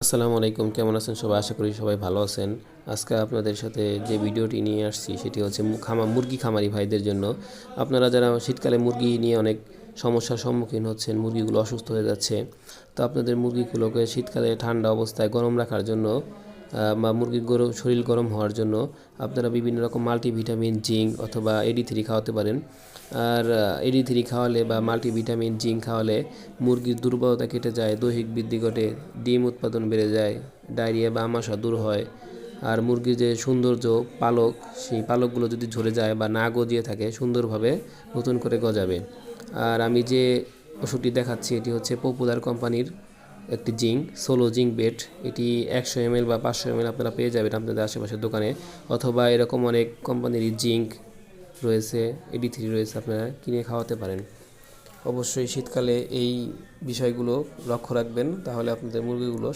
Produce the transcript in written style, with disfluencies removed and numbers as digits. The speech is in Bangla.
আসসালামু আলাইকুম, কেমন আছেন সবাই? আশা করি সবাই ভালো আছেন। আজকে আপনাদের সাথে যে ভিডিওটি নিয়ে আসছি সেটি হচ্ছে মুরগি খামারি ভাইদের জন্য। আপনারা যারা শীতকালে মুরগি নিয়ে অনেক সমস্যার সম্মুখীন হচ্ছেন, মুরগিগুলো অসুস্থ হয়ে যাচ্ছে, তো আপনাদের মুরগিগুলোকে শীতকালে ঠান্ডা অবস্থায় গরম রাখার জন্য বা মুরগির শরীর গরম হওয়ার জন্য আপনারা বিভিন্ন রকম মাল্টিভিটামিন, জিঙ্ক অথবা AD3 খাওয়াতে পারেন। আর AD3 খাওয়ালে বা মাল্টিভিটামিন, জিঙ্ক খাওয়ালে মুরগির দুর্বলতা কেটে যায়, দৈহিক বৃদ্ধি ঘটে, ডিম উৎপাদন বেড়ে যায়, ডায়রিয়া বা আমাশা দূর হয়। আর মুরগির যে সৌন্দর্য পালক, সেই পালকগুলো যদি ঝরে যায় বা না গজিয়ে থাকে, সুন্দরভাবে নতুন করে গজাবে। আর আমি যে ওষুধটি দেখাচ্ছি এটি হচ্ছে পপুলার কোম্পানির একটি জিঙ্ক, সোলো জিঙ্ক বেট। এটি 100 ml বা 500 ml আপনারা পেয়ে যাবেন আপনাদের আশেপাশের দোকানে, অথবা এরকম অনেক কোম্পানিরই জিঙ্ক রয়েছে, AD3 রয়েছে, আপনারা কিনে খাওয়াতে পারেন। অবশ্যই শীতকালে এই বিষয়গুলো লক্ষ্য রাখবেন, তাহলে আপনাদের মুরগিগুলো